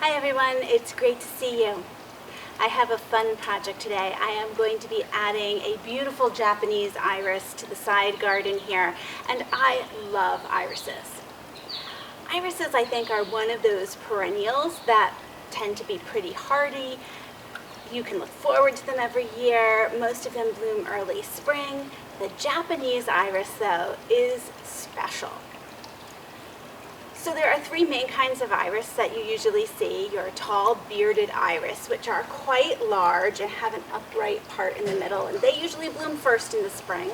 Hi everyone, it's great to see you. I have a fun project today. I am going to be adding a beautiful Japanese iris to the side garden here, and I love irises. Irises, I think, are one of those perennials that tend to be pretty hardy. You can look forward to them every year. Most of them bloom early spring. The Japanese iris, though, is special. So there are three main kinds of iris that you usually see. Your tall bearded iris, which are quite large and have an upright part in the middle, and they usually bloom first in the spring.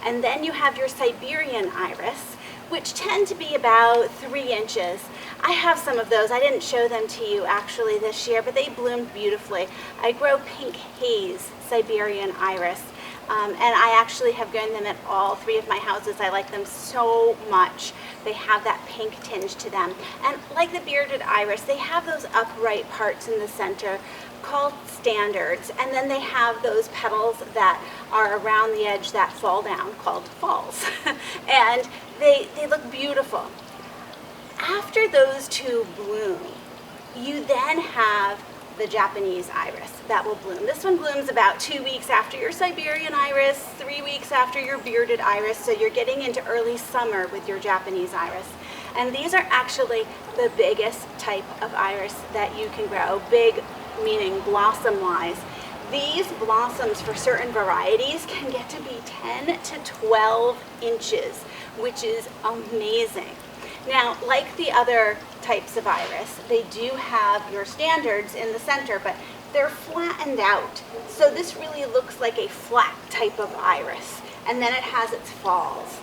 And then you have your Siberian iris, which tend to be about 3 inches. I have some of those. I didn't show them to you actually this year, but they bloomed beautifully. I grow pink haze Siberian iris. And I actually have grown them at all 3 of my houses. I like them so much. They have that pink tinge to them. And like the bearded iris, they have those upright parts in the center called standards. And then they have those petals that are around the edge that fall down called falls. And they look beautiful. After those two bloom, you then have the Japanese iris that will bloom. This one blooms about 2 weeks after your Siberian iris, 3 weeks after your bearded iris, so you're getting into early summer with your Japanese iris. And these are actually the biggest type of iris that you can grow, big meaning blossom-wise. These blossoms for certain varieties can get to be 10 to 12 inches, which is amazing. Now, like the other types of iris, they do have your standards in the center, but they're flattened out. So this really looks like a flat type of iris, and then it has its falls.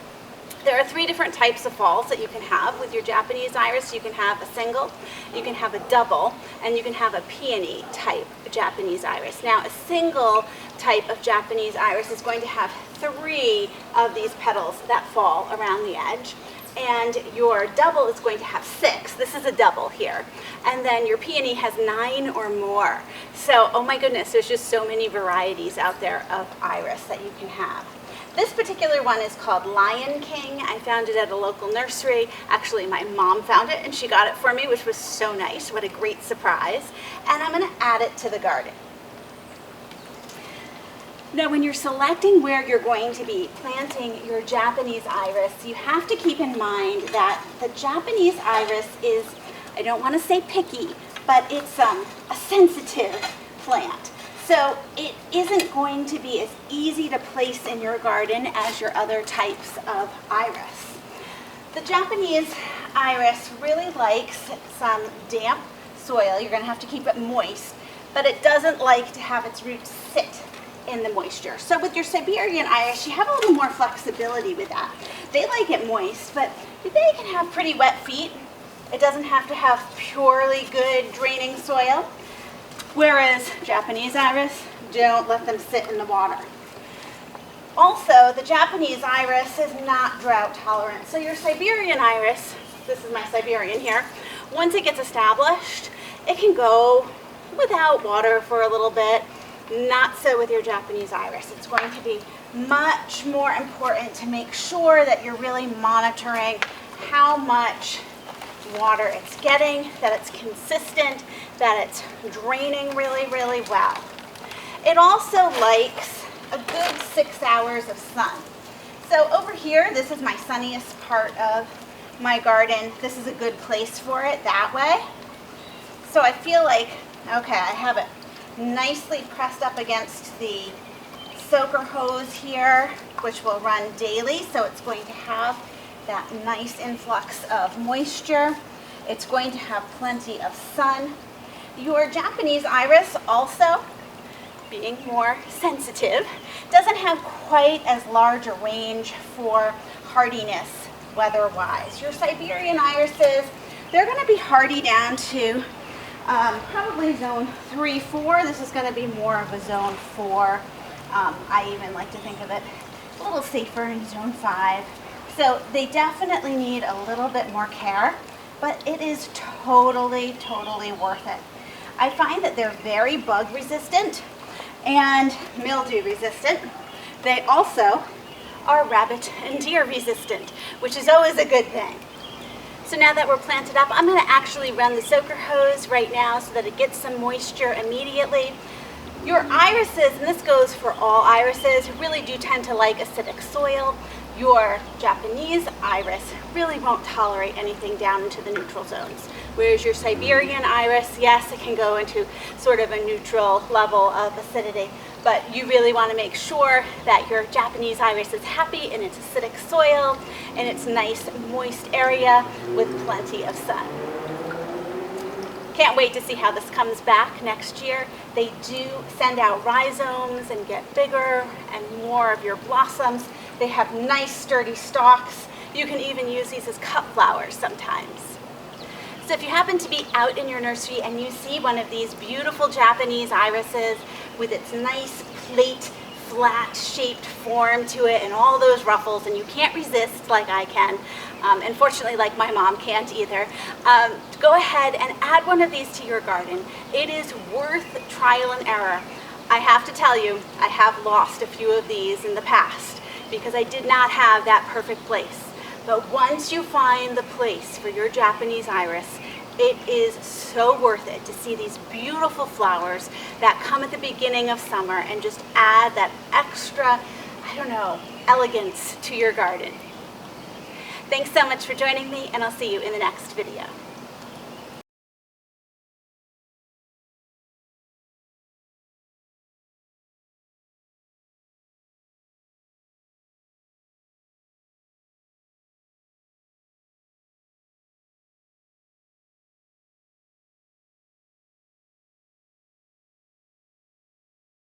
There are 3 different types of falls that you can have with your Japanese iris. You can have a single, you can have a double, and you can have a peony type Japanese iris. Now, a single type of Japanese iris is going to have 3 of these petals that fall around the edge. And your double is going to have 6. This is a double here. And then your peony has 9 or more. So, oh my goodness, there's just so many varieties out there of iris that you can have. This particular one is called Lion King. I found it at a local nursery. Actually, my mom found it and she got it for me, which was so nice. What a great surprise. And I'm going to add it to the garden. Now, when you're selecting where you're going to be planting your Japanese iris, you have to keep in mind that the Japanese iris is, I don't want to say picky, but it's a sensitive plant. So it isn't going to be as easy to place in your garden as your other types of iris. The Japanese iris really likes some damp soil. You're going to have to keep it moist, but it doesn't like to have its roots sit in the moisture. So with your Siberian iris, you have a little more flexibility with that. They like it moist, but they can have pretty wet feet. It doesn't have to have purely good draining soil. Whereas Japanese iris, don't let them sit in the water. Also, the Japanese iris is not drought tolerant. So your Siberian iris, this is my Siberian here, once it gets established, it can go without water for a little bit. Not so with your Japanese iris. It's going to be much more important to make sure that you're really monitoring how much water it's getting, that it's consistent, that it's draining really, really well. It also likes a good 6 hours of sun. So over here, this is my sunniest part of my garden. This is a good place for it that way. So I feel like, okay, I have it nicely pressed up against the soaker hose here, which will run daily, so it's going to have that nice influx of moisture. It's going to have plenty of sun. Your Japanese iris also, being more sensitive, doesn't have quite as large a range for hardiness weather-wise. Your Siberian irises, they're going to be hardy down to probably zone 3, 4. This is going to be more of a zone 4. I even like to think of it a little safer in zone 5. So they definitely need a little bit more care, but it is totally, totally worth it. I find that they're very bug resistant and mildew resistant. They also are rabbit and deer resistant, which is always a good thing. So now that we're planted up, I'm going to actually run the soaker hose right now so that it gets some moisture immediately. Your irises, and this goes for all irises, really do tend to like acidic soil. Your Japanese iris really won't tolerate anything down into the neutral zones. Whereas your Siberian iris, yes, it can go into sort of a neutral level of acidity, but you really want to make sure that your Japanese iris is happy in its acidic soil, in its nice moist area with plenty of sun. Can't wait to see how this comes back next year. They do send out rhizomes and get bigger and more of your blossoms. They have nice sturdy stalks. You can even use these as cut flowers sometimes. So if you happen to be out in your nursery and you see one of these beautiful Japanese irises with its nice plate, flat shaped form to it and all those ruffles, and you can't resist like I can, unfortunately like my mom can't either, go ahead and add one of these to your garden. It is worth trial and error. I have to tell you, I have lost a few of these in the past because I did not have that perfect place. But once you find the place for your Japanese iris, it is so worth it to see these beautiful flowers that come at the beginning of summer and just add that extra, I don't know, elegance to your garden. Thanks so much for joining me, and I'll see you in the next video.